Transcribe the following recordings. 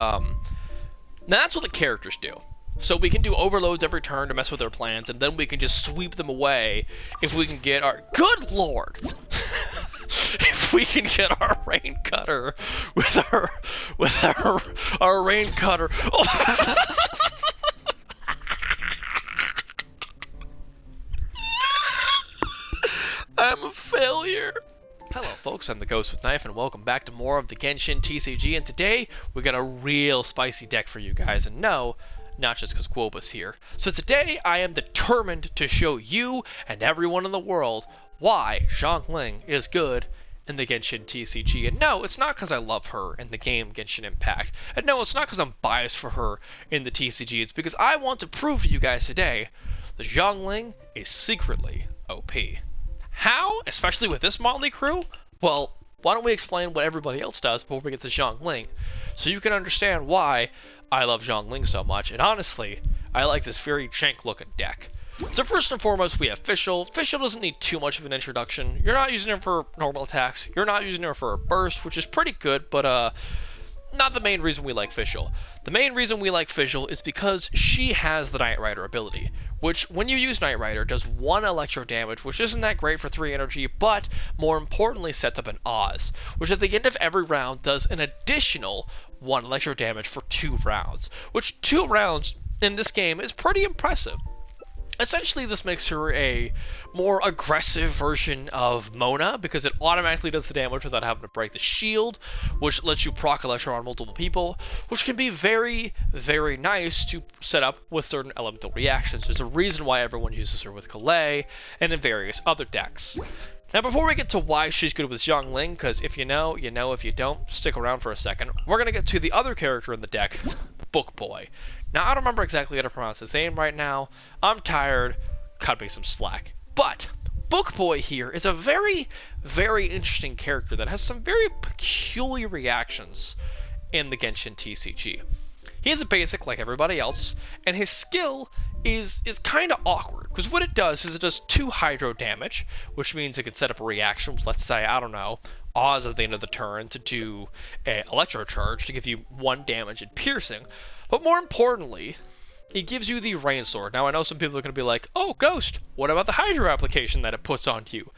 Now that's what the characters do. So we can do overloads every turn to mess with their plans, and then we can just sweep them away if we can get our... Good lord! If we can get our rain cutter with our rain cutter. Oh. I'm a failure. Hello folks, I'm the Ghost with Knife and welcome back to more of the Genshin TCG, and today we got a real spicy deck for you guys, and no, not just because Guoba's here. So today I am determined to show you and everyone in the world why Xiangling is good in the Genshin TCG. And no, it's not because I love her in the game Genshin Impact. And no, it's not because I'm biased for her in the TCG. It's because I want to prove to you guys today that Xiangling is secretly OP. How? Especially with this motley crew? Well, why don't we explain what everybody else does before we get to Xiangling, so you can understand why I love Xiangling so much. And honestly, I like this very Jank looking deck. So first and foremost, we have Fishcl. Fishcl doesn't need too much of an introduction. You're not using her for normal attacks. You're not using her for a burst, which is pretty good, but not the main reason we like Fishcl. The main reason we like Fishcl is because she has the Knight Rider ability, which when you use Knight Rider does 1 electro damage, which isn't that great for 3 energy, but more importantly sets up an Oz, which at the end of every round does an additional 1 electro damage for 2 rounds, which 2 rounds in this game is pretty impressive. Essentially, this makes her a more aggressive version of Mona, because it automatically does the damage without having to break the shield, which lets you proc Electro on multiple people, which can be very, very nice to set up with certain elemental reactions. There's a reason why everyone uses her with Kalei and in various other decks. Now, before we get to why she's good with Xiangling, because if you know, you know. If you don't, stick around for a second. We're going to get to the other character in the deck, Book Boy. Now, I don't remember exactly how to pronounce his name right now. I'm tired. Cut me some slack. But Book Boy here is a very, very interesting character that has some very peculiar reactions in the Genshin TCG. He is a basic like everybody else, and his skill is kind of awkward, because what it does is it does 2 hydro damage, which means it can set up a reaction, let's say, I don't know, Oz at the end of the turn to do an electro charge to give you 1 damage and piercing. But more importantly, it gives you the Rain Sword. Now I know some people are going to be like, oh Ghost, what about the hydro application that it puts on you?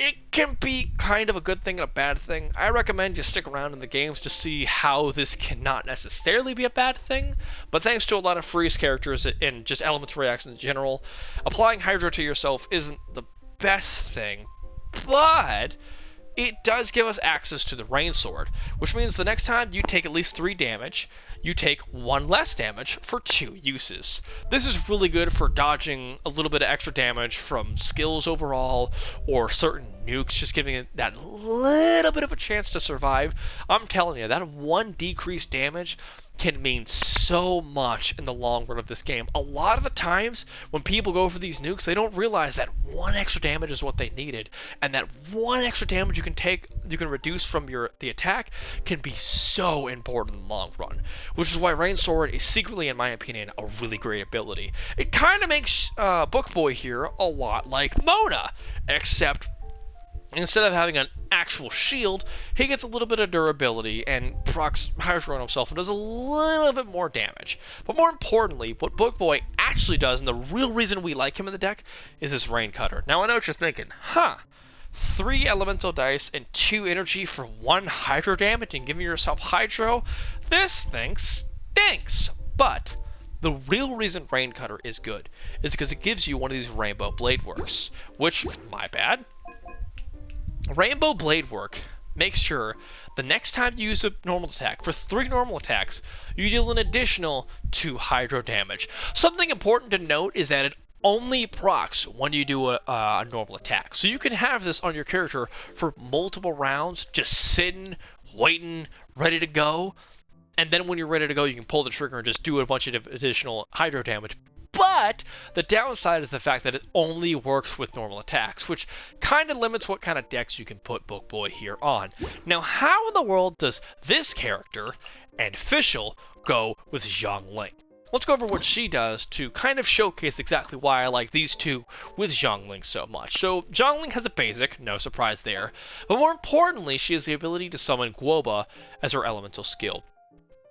It can be kind of a good thing and a bad thing. I recommend you stick around in the games to see how this cannot necessarily be a bad thing, but thanks to a lot of freeze characters and just elemental reactions in general, applying hydro to yourself isn't the best thing, but it does give us access to the Rain Sword, which means the next time you take at least 3 damage, you take 1 less damage for 2 uses. This is really good for dodging a little bit of extra damage from skills overall, or certain nukes, just giving it that little bit of a chance to survive. I'm telling you, that 1 decreased damage can mean so much in the long run of this game. A lot of the times when people go for these nukes, they don't realize that 1 extra damage is what they needed, and that 1 extra damage you can reduce from the attack can be so important in the long run, which is why Rain Sword is secretly, in my opinion, a really great ability. It kind of makes Book Boy here a lot like Mona, except instead of having an actual shield, he gets a little bit of durability and procs Hydro on himself and does a little bit more damage. But more importantly, what Book Boy actually does, and the real reason we like him in the deck, is his Rain Cutter. Now I know what you're thinking, 3 elemental dice and 2 energy for 1 hydro damage and giving yourself hydro? This thing stinks! But the real reason Rain Cutter is good is because it gives you one of these Rainbow Blade Works, which, my bad, Rainbow Blade Work makes sure the next time you use a normal attack, for 3 normal attacks, you deal an additional 2 hydro damage. Something important to note is that it only procs when you do a normal attack. So you can have this on your character for multiple rounds, just sitting, waiting, ready to go. And then when you're ready to go, you can pull the trigger and just do a bunch of additional hydro damage. But the downside is the fact that it only works with normal attacks, which kind of limits what kind of decks you can put Book Boy here on. Now, how in the world does this character and Fishcl go with Xiangling? Let's go over what she does to kind of showcase exactly why I like these two with Xiangling so much. So Xiangling has a basic, no surprise there, but more importantly, she has the ability to summon Guoba as her elemental skill.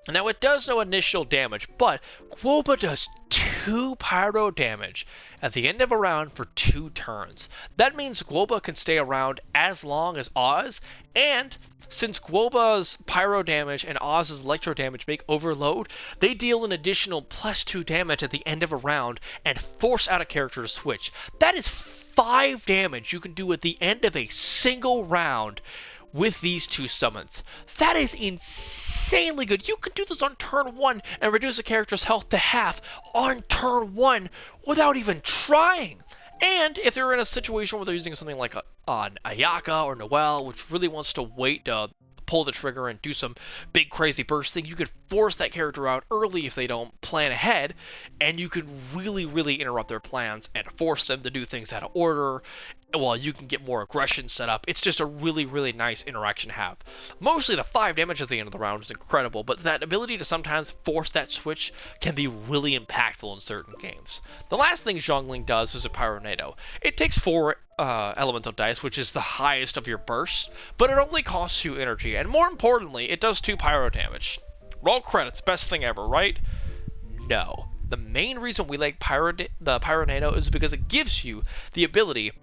Now it does no initial damage, but Quoba does 2 pyro damage at the end of a round for 2 turns. That means Quoba can stay around as long as Oz, and since Quoba's pyro damage and Oz's electro damage make overload, they deal an additional +2 damage at the end of a round and force out a character to switch. That is 5 damage you can do at the end of a single round with these 2 summons. That is insanely good. You can do this on turn 1 and reduce a character's health to half on turn 1 without even trying. And if they're in a situation where they're using something like an Ayaka or Noelle, which really wants to wait to pull the trigger and do some big crazy burst thing, you could force that character out early if they don't plan ahead, and you can really interrupt their plans and force them to do things out of order while you can get more aggression set up. It's just a really nice interaction to have. Mostly the 5 damage at the end of the round is incredible, but that ability to sometimes force that switch can be really impactful in certain games. The last thing Xiangling does is a Pyronado. It takes 4 elemental dice, which is the highest of your bursts, but it only costs 2 energy, and more importantly, it does 2 pyro damage. Roll credits, best thing ever, right? No. The main reason we like the Pyronado is because it gives you the ability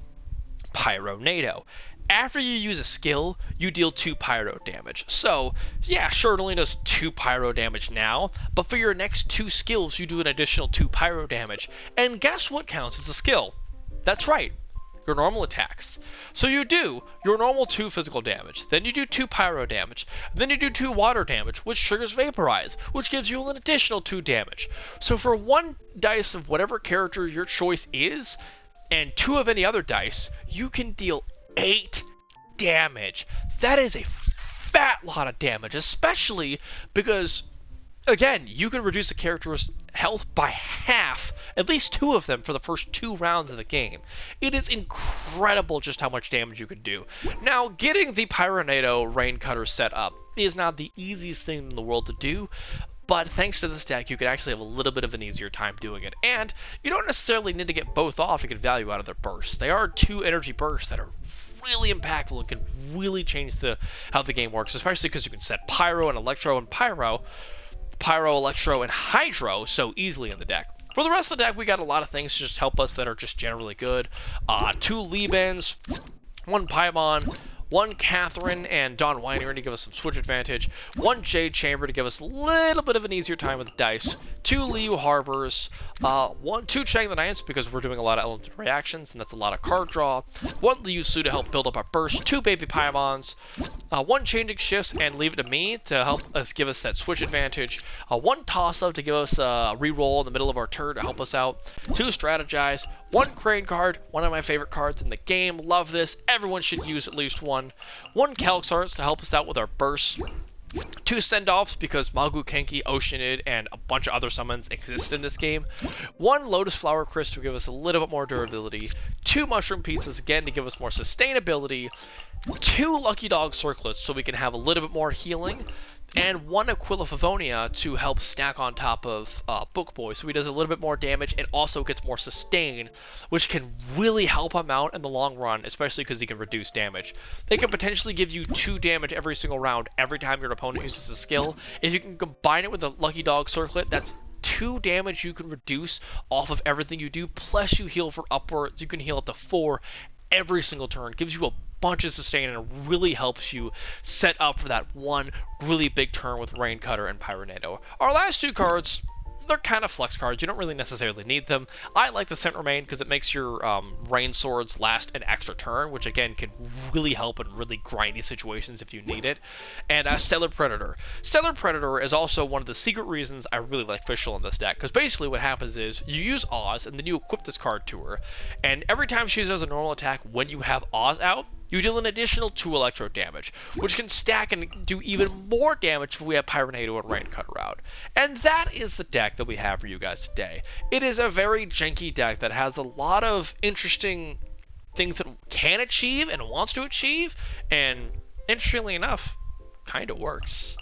Pyronado. After you use a skill, you deal 2 pyro damage. So, yeah, sure, it only does 2 pyro damage now, but for your next 2 skills, you do an additional 2 pyro damage. And guess what counts as a skill? That's right, your normal attacks. So you do your normal 2 physical damage, then you do 2 pyro damage, then you do 2 water damage, which triggers Vaporize, which gives you an additional 2 damage. So for 1 dice of whatever character your choice is, and 2 of any other dice, you can deal 8 damage. That is a fat lot of damage, especially because, again, you can reduce a character's health by half, at least 2 of them, for the first 2 rounds of the game. It is incredible just how much damage you can do. Now, getting the Pyronado Rain Cutter set up is not the easiest thing in the world to do, but thanks to this deck, you can actually have a little bit of an easier time doing it. And you don't necessarily need to get both off to get value out of their bursts. They are 2 energy bursts that are really impactful and can really change how the game works, especially because you can set Pyro and Electro and Pyro, Electro, and Hydro so easily in the deck. For the rest of the deck, we got a lot of things to just help us that are just generally good. 2 Liebens, 1 Paimon, 1 Catherine and Dawn Winery to give us some switch advantage, 1 Jade Chamber to give us a little bit of an easier time with the dice, 2 Liu Harbors, 2 Chang the Knights because we're doing a lot of elemental reactions and that's a lot of card draw, 1 Liu Su to help build up our burst, 2 Baby Paimons, 1 Changing Shifts and Leave It to Me to help us give us that switch advantage, 1 Toss Up to give us a reroll in the middle of our turn to help us out, 2 Strategize, 1 Crane card, one of my favorite cards in the game, love this, everyone should use at least 1 Calx Arts to help us out with our bursts, 2 Send-Offs because Magu, Kenki, Oceanid, and a bunch of other summons exist in this game, 1 Lotus Flower Crystal to give us a little bit more durability, 2 Mushroom Pizzas again to give us more sustainability, 2 Lucky Dog Circlets so we can have a little bit more healing, and 1 Aquila Favonia to help stack on top of Book Boy so he does a little bit more damage and also gets more sustain, which can really help him out in the long run, especially because he can reduce damage. They can potentially give you 2 damage every single round every time your opponent uses a skill. If you can combine it with a Lucky Dog Circlet, that's 2 damage you can reduce off of everything you do, plus you heal for upwards. You can heal up to 4 every single turn, gives you a bunch of sustain, and it really helps you set up for that one really big turn with Rain Cutter and Pyronado. Our last 2 cards, they're kind of flex cards. You don't really necessarily need them. I like the Scent Remain because it makes your Rain Swords last an extra turn, which again can really help in really grindy situations if you need it. And Stellar Predator. Stellar Predator is also one of the secret reasons I really like Fishcl in this deck, because basically what happens is you use Oz and then you equip this card to her, and every time she does a normal attack when you have Oz out, you deal an additional 2 electro damage, which can stack and do even more damage if we have Pyronado and Rain Cutter out. And that is the deck that we have for you guys today. It is a very janky deck that has a lot of interesting things that it can achieve and wants to achieve, and interestingly enough, kind of works.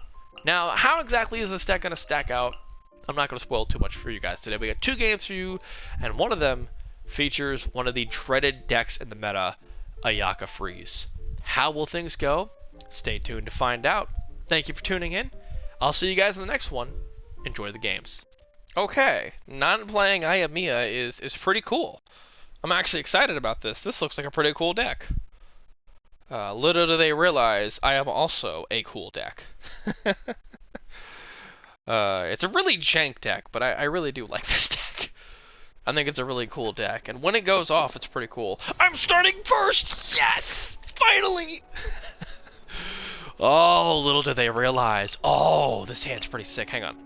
Now, how exactly is this deck going to stack out? I'm not going to spoil too much for you guys today. We got 2 games for you, and one of them features one of the dreaded decks in the meta, Ayaka Freeze. How will things go? Stay tuned to find out. Thank you for tuning in. I'll see you guys in the next one. Enjoy the games. Okay, not playing Ayamiya is pretty cool. I'm actually excited about this. This looks like a pretty cool deck. Little do they realize I am also a cool deck. It's a really jank deck, but I really do like this deck. I think it's a really cool deck, and when it goes off, it's pretty cool. I'm starting first! Yes! Finally! Oh, little do they realize. Oh, this hand's pretty sick. Hang on.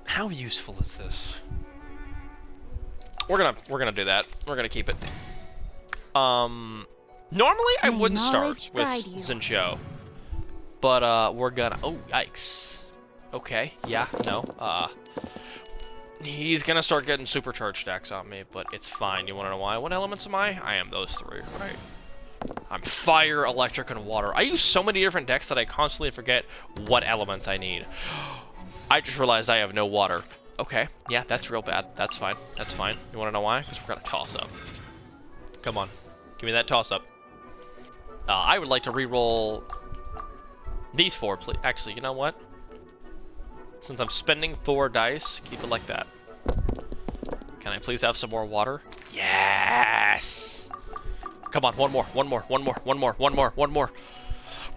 How useful is this? We're gonna do that. We're gonna keep it. Normally I wouldn't start with Xingqi, but we're gonna. Oh, yikes. Okay, yeah, no. He's gonna start getting supercharged decks on me, but it's fine. You wanna know why? What elements am I? I am those three, right? I'm fire, electric, and water. I use so many different decks that I constantly forget what elements I need. I just realized I have no water. Okay, yeah, that's real bad. That's fine. That's fine. You wanna know why? Because we're gonna toss up. Come on. Give me that toss up. I would like to re-roll these 4, please. Actually, you know what? Since I'm spending 4 dice, keep it like that. Can I please have some more water? Yes! Come on, one more.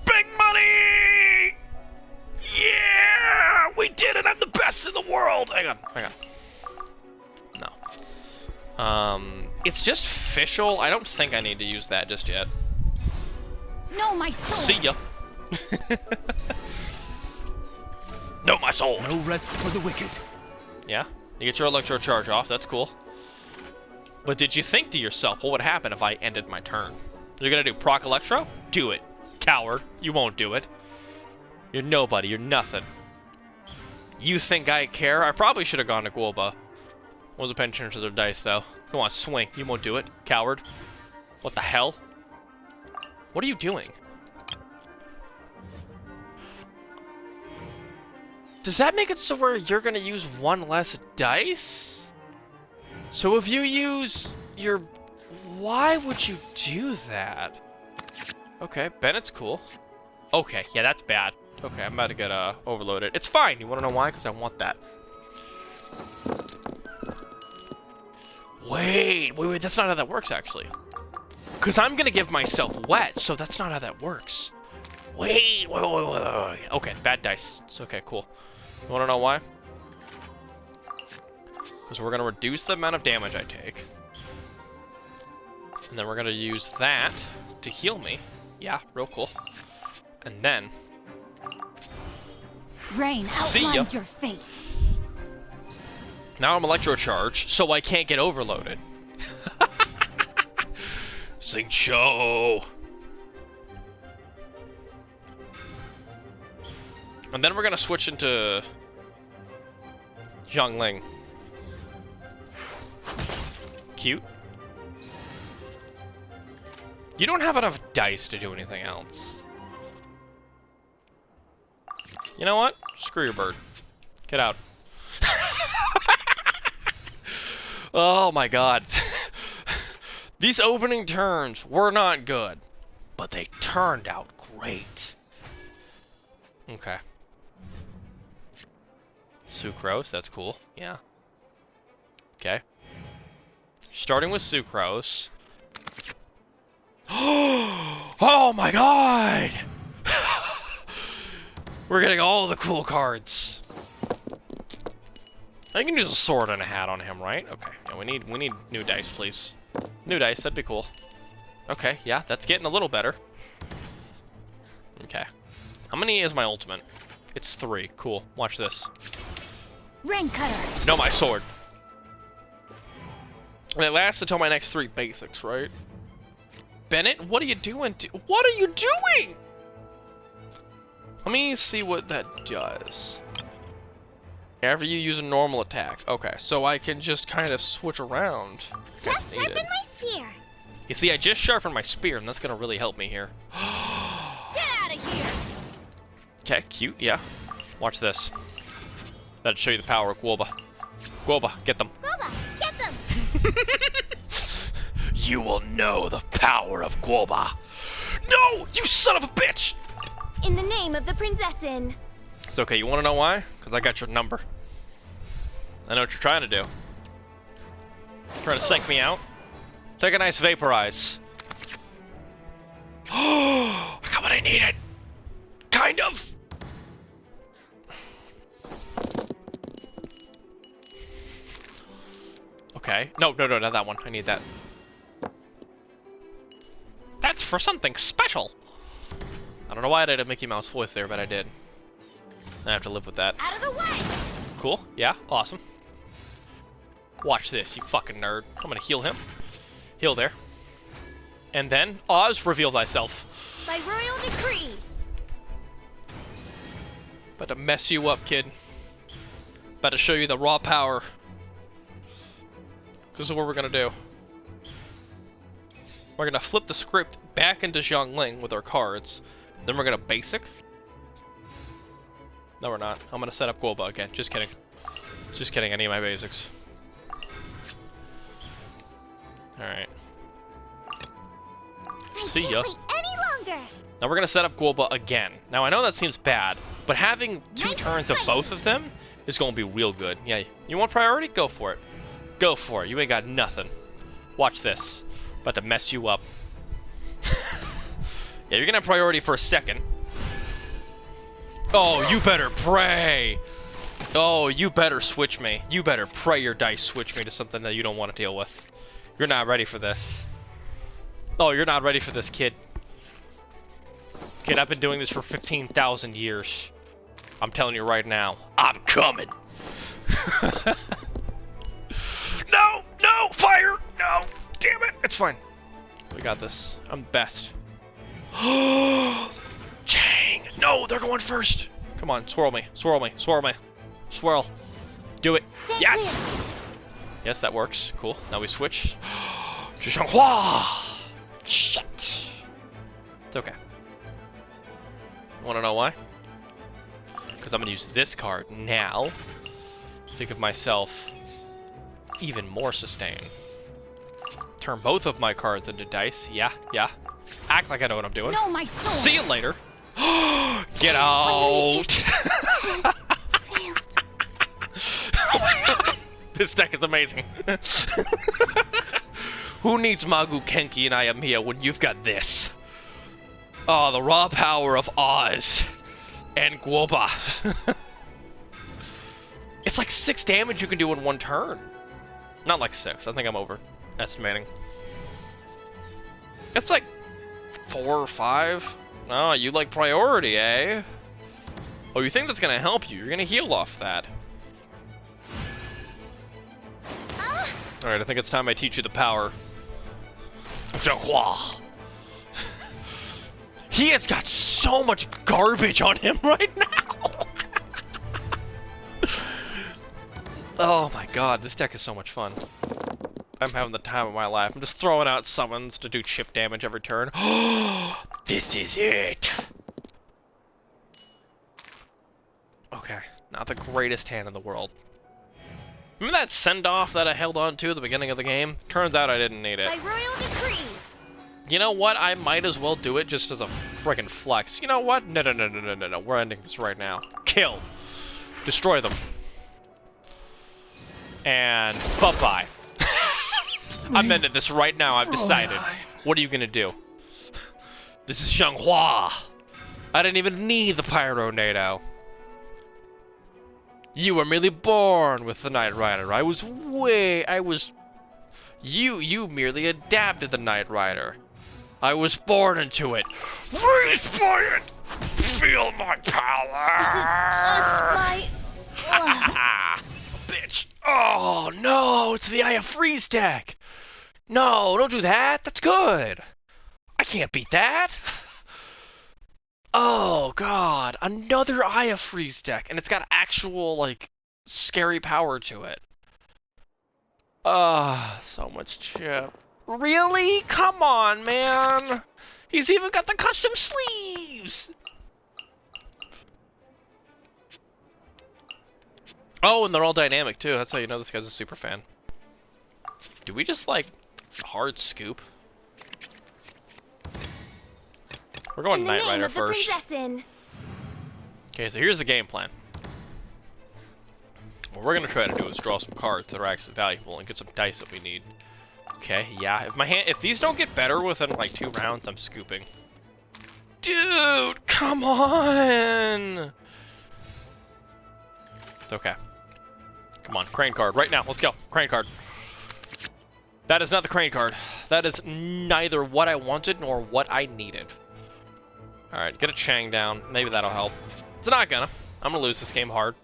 Big money! Yeah! We did it! I'm the best in the world! Hang on. No. It's just Fishcl. I don't think I need to use that just yet. No, my soul! See ya! No, my soul! No rest for the wicked. Yeah, you get your electro charge off, that's cool. But did you think to yourself, what would happen if I ended my turn? You're gonna do proc electro? Do it. Coward, you won't do it. You're nobody, you're nothing. You think I care? I probably should have gone to Guoba. Wasn't paying attention to their dice though. Come on, swing, you won't do it. Coward. What the hell? What are you doing? Does that make it so where you're gonna use 1 less dice? So if you use your... Why would you do that? Okay, Bennett's cool. Okay, yeah, that's bad. Okay, I'm about to get overloaded. It's fine. You wanna know why? Because I want that. Wait, that's not how that works, actually. Because I'm gonna give myself wet, so that's not how that works. Wait. Okay, bad dice. It's okay, cool. You wanna know why? Because we're gonna reduce the amount of damage I take. And then we're gonna use that to heal me. Yeah, real cool. And then... Rain outlines your fate. Now I'm electro charged, so I can't get overloaded. Xingqi. And then we're gonna switch into Xiangling. Cute. You don't have enough dice to do anything else. You know what? Screw your bird. Get out. Oh my god. These opening turns were not good, but they turned out great. Okay. Sucrose, that's cool. Yeah. Okay. Starting with Sucrose. Oh my god! We're getting all the cool cards. I can use a sword and a hat on him, right? Okay. Yeah, we need new dice, please. New dice, that'd be cool. Okay, yeah, that's getting a little better. Okay. How many is my ultimate? It's 3. Cool. Watch this. Rain cutter. No, my sword. And it lasts until my next 3 basics, right? Bennett, what are you doing? What are you doing? Let me see what that does. After you use a normal attack. Okay, so I can just kind of switch around. Just sharpen my spear. You see, I just sharpened my spear, and that's gonna really help me here. Get out of here. Okay, cute, yeah. Watch this. That'll show you the power of Guoba. Guoba, get them. Guoba, get them. You will know the power of Guoba. No! You son of a bitch! In the name of the prinzessin. It's okay. You want to know why? Because I got your number. I know what you're trying to do. Trying to psych me out. Take a nice vaporize. Oh, I got what I needed. Kind of. Okay. No, not that one. I need that. That's for something special. I don't know why I did a Mickey Mouse voice there, but I did. I have to live with that. Out of the way. Cool. Yeah. Awesome. Watch this, you fucking nerd. I'm gonna heal him. Heal there. And then, Oz, reveal thyself. By royal decree. About to mess you up, kid. About to show you the raw power. This is what we're gonna do. We're gonna flip the script back into Xiangling with our cards. Then we're gonna basic. No, we're not. I'm gonna set up Guoba again. Just kidding. Just kidding, I need my basics. Alright. See ya. Wait any longer. Now we're gonna set up Guoba again. Now I know that seems bad, but having two turns of both of them is gonna be real good. Yeah, you want priority? Go for it. Go for it. You ain't got nothing. Watch this. About to mess you up. Yeah, you're gonna have priority for a second. Oh, you better pray. Oh, you better switch me. You better pray your dice switch me to something that you don't want to deal with. You're not ready for this. Oh, you're not ready for this, kid. Kid, I've been doing this for 15,000 years. I'm telling you right now, I'm coming. No, no, fire, no, damn it. It's fine. We got this. I'm the best. Chang, no, they're going first. Come on, swirl me, swirl me, swirl me. Swirl. Do it. Yes! Yes, that works. Cool. Now we switch. Shit. It's okay. Want to know why? Because I'm going to use this card now to give myself even more sustain. Turn both of my cards into dice. Yeah, yeah. Act like I know what I'm doing. No, my soul. See you later. Get out. This deck is amazing. Who needs Magu Kenki and Ayamiya when you've got this? Oh, the raw power of Oz and Guoba. It's like 6 damage you can do in one turn. Not like 6. I think I'm overestimating. It's like 4 or 5. Oh, you like priority, eh? Oh, you think that's gonna help you? You're gonna heal off that. Alright, I think it's time I teach you the power of Xingqui. He has got so much garbage on him right now. Oh my god, this deck is so much fun. I'm having the time of my life. I'm just throwing out summons to do chip damage every turn. This is it. Okay, not the greatest hand in the world. Remember that send-off that I held on to at the beginning of the game? Turns out I didn't need it. By royal decree. You know what? I might as well do it just as a friggin' flex. You know what? No. We're ending this right now. Kill. Destroy them. And bye-bye. I'm ending this right now. I've decided. What are you gonna do? This is Xiangqui. I didn't even need the Pyro Nado. You were merely born with the Knight Rider. You merely adapted the Knight Rider. I was born into it. Freeze by it! Feel my power! This is just my... Bitch. Oh, no! It's the Eye of Freeze deck! No, don't do that! That's good! I can't beat that! Oh, God. Another Eye of Freeze deck. And it's got actual, like, scary power to it. So much chip. Really? Come on, man! He's even got the custom sleeves! Oh, and they're all dynamic, too. That's how you know this guy's a super fan. Do we just, like, hard scoop? We're going In the Knight name Rider of the first. princessin. Okay, so here's the game plan. What we're gonna try to do is draw some cards that are actually valuable and get some dice that we need. Okay, yeah. If these don't get better within like 2 rounds, I'm scooping. Dude, come on! It's okay. Come on, crane card right now. Let's go. Crane card. That is not the crane card. That is neither what I wanted nor what I needed. Alright, get a Chang down. Maybe that'll help. It's not gonna. I'm gonna lose this game hard.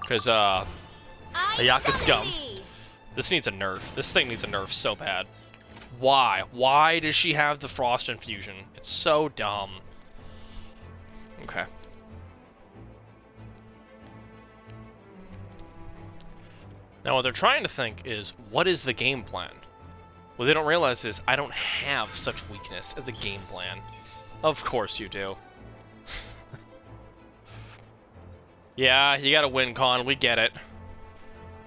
Because, Ayaka's dumb. This needs a nerf. This thing needs a nerf so bad. Why? Why does she have the Frost Infusion? It's so dumb. Okay. Now what they're trying to think is, what is the game plan? What they don't realize is, I don't have such weakness as a game plan. Of course you do. Yeah, you gotta win, Con. We get it.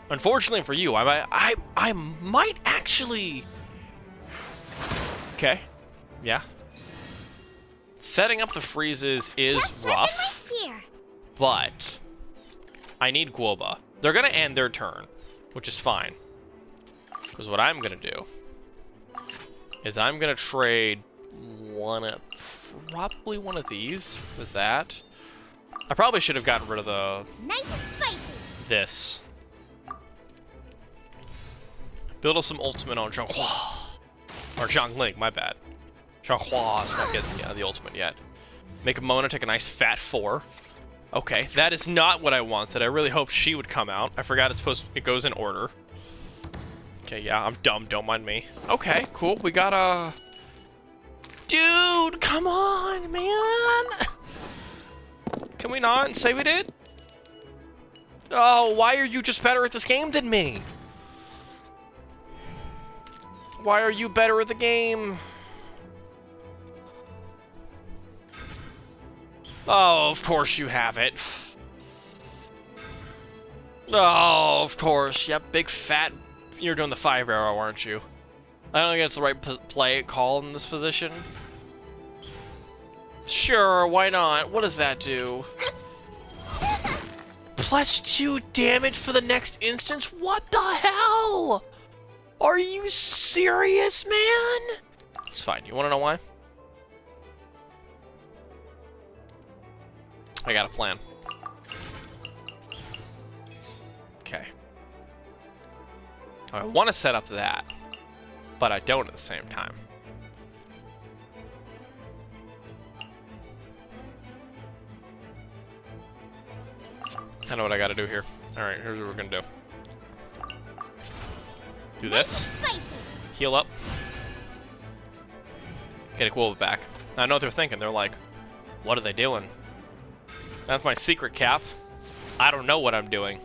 Unfortunately for you, I might actually... Okay. Yeah. Setting up the freezes is rough, but I need Guoba. They're gonna end their turn, which is fine. Because what I'm gonna do is I'm gonna trade probably one of these with that. I probably should have gotten rid of the Nice and spicy. this. Build up some ultimate on Xiangqui. Or Xiangling, my bad. Xiangqui is not getting the ultimate yet. Make a Mona take a nice fat 4. Okay, that is not what I wanted. I really hoped she would come out. I forgot it goes in order. Okay, yeah, I'm dumb, don't mind me. Okay, cool, we got a... Dude, come on, man! Can we not say we did? Oh, why are you just better at this game than me? Why are you better at the game? Oh, of course you have it. Oh, of course. Yep, big fat... You're doing the 5 arrow, aren't you? I don't think that's the right call in this position. Sure, why not? What does that do? +2 damage for the next instance? What the hell? Are you serious, man? It's fine. You want to know why? I got a plan. Okay. I want to set up that, but I don't at the same time. I know what I gotta do here. Alright, here's what we're gonna do. Do this. Heal up. Get a Guoba back. I know what they're thinking. They're like, what are they doing? That's my secret cap. I don't know what I'm doing.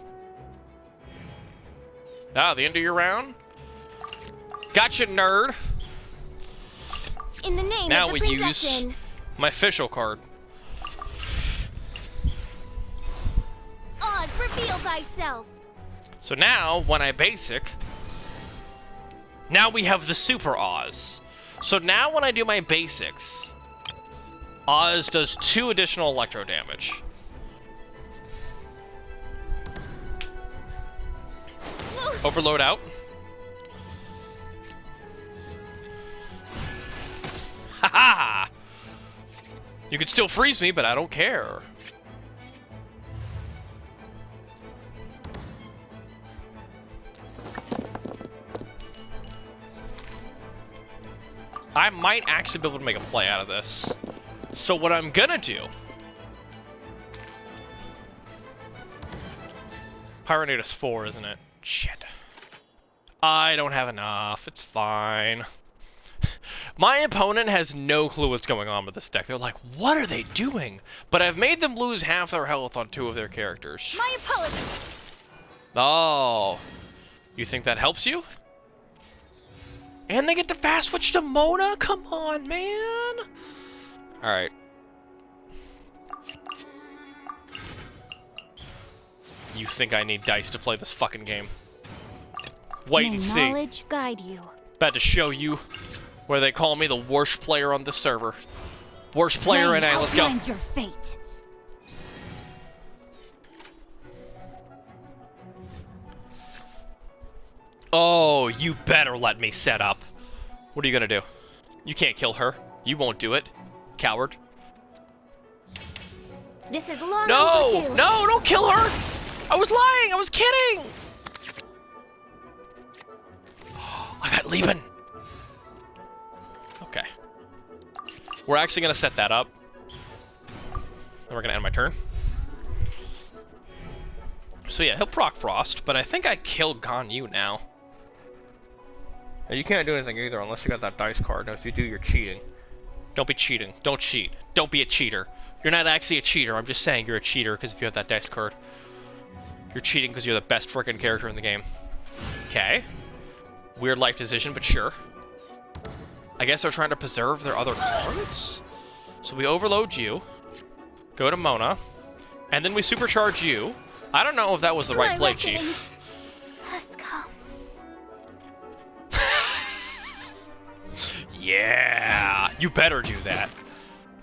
Ah, the end of your round? Gotcha, nerd! In the name now of the we princessin. use my Fishcl card. Oz, reveal thyself. So now, when I basic, now we have the Super Oz. So now when I do my basics, Oz does 2 additional electro damage. Overload out. Haha! You can still freeze me, but I don't care. I might actually be able to make a play out of this. So what I'm gonna do... Pyronida's 4, isn't it? Shit. I don't have enough. It's fine. My opponent has no clue what's going on with this deck. They're like, what are they doing? But I've made them lose half their health on 2 of their characters. My apologies. Oh. You think that helps you? And they get to fast switch to Mona? Come on, man. Alright. You think I need dice to play this fucking game? Wait and see. Knowledge guide you. About to show you where they call me the worst player on the server. Worst player in A, let's go. Your fate. Oh, you better let me set up. What are you gonna do? You can't kill her. You won't do it. Coward. This is long No! overdue. No, don't kill her! I was lying! I was kidding! I got leaving. Okay. We're actually gonna set that up. Then we're gonna end my turn. So yeah, he'll proc Frost, but I think I killed Ganyu now. You can't do anything either unless you got that dice card. Now if you do, you're cheating. Don't be cheating. Don't cheat. Don't be a cheater. You're not actually a cheater. I'm just saying you're a cheater because if you have that dice card. You're cheating because you're the best frickin' character in the game. Okay. Weird life decision, but sure. I guess they're trying to preserve their other cards? So we overload you. Go to Mona. And then we supercharge you. I don't know if that was the right play, Chief. Let's go. Yeah, you better do that.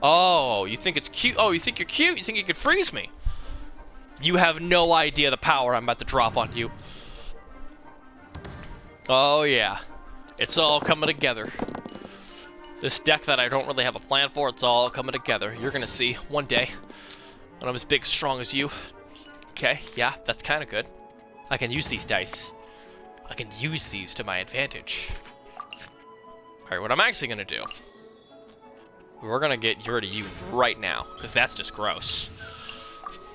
Oh, you think it's cute? Oh, you think you're cute? You think you could freeze me? You have no idea the power I'm about to drop on you. Oh yeah, it's all coming together. This deck that I don't really have a plan for, it's all coming together. You're gonna see one day when I'm as big, strong as you. Okay, yeah, that's kind of good. I can use these dice. I can use these to my advantage. Alright, what I'm actually gonna do, we're gonna get rid of you right now, because that's just gross.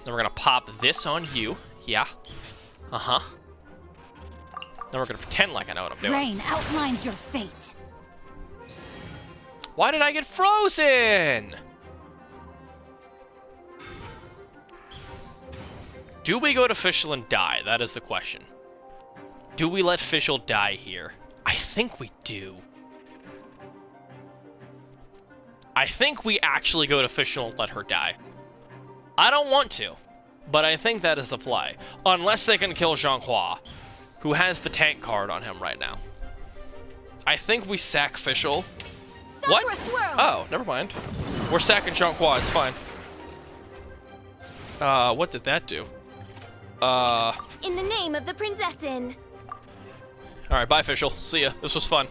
Then we're gonna pop this on you. Yeah. Uh-huh. Then we're gonna pretend like I know what I'm doing. Rain outlines your fate. Why did I get frozen? Do we go to Fishcl and die? That is the question. Do we let Fishcl die here? I think we do. I think we actually go to Fishcl and let her die. I don't want to, but I think that is the play. Unless they can kill Xingqui, who has the tank card on him right now. I think we sack Fishcl. What? Swirl. Oh, never mind. We're sacking Xingqui, it's fine. What did that do? In the name of the Prinzessin. Alright, bye Fishcl. See ya. This was fun.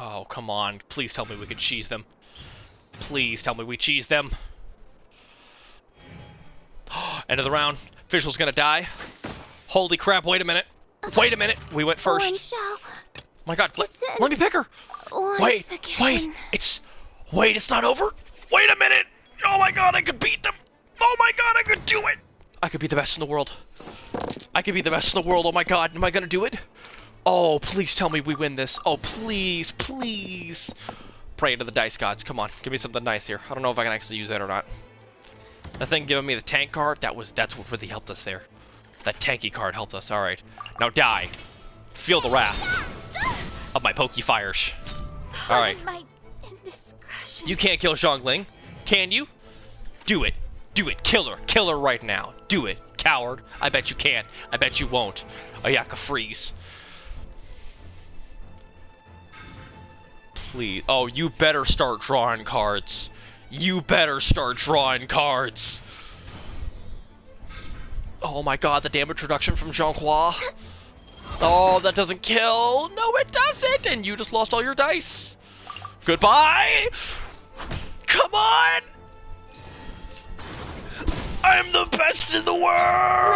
Oh, come on. Please tell me we can cheese them. Please tell me we cheese them. End of the round. Fishcl's gonna die. Holy crap, wait a minute. Wait a minute. We went first. Oh my god, let me pick her. Wait, it's not over. Wait a minute. Oh my god, I could beat them. Oh my god, I could do it. I could be the best in the world. I could be the best in the world. Oh my god, am I gonna do it? Oh, please tell me we win this. Oh, please, please. Pray to the dice gods. Come on, give me something nice here. I don't know if I can actually use that or not. That thing giving me the tank card, that's what really helped us there. That tanky card helped us. All right, now die. Feel the wrath of my pokey fires. All right. My indiscretion. You can't kill Xiangling, can you? Do it. Do it. Kill her. Kill her right now. Do it, coward. I bet you can't. I bet you won't. Ayaka freeze. Please. Oh, you better start drawing cards. You better start drawing cards. Oh my god, the damage reduction from Xingqui. Oh, that doesn't kill. No, it doesn't. And you just lost all your dice. Goodbye. Come on. I'm the best in the world.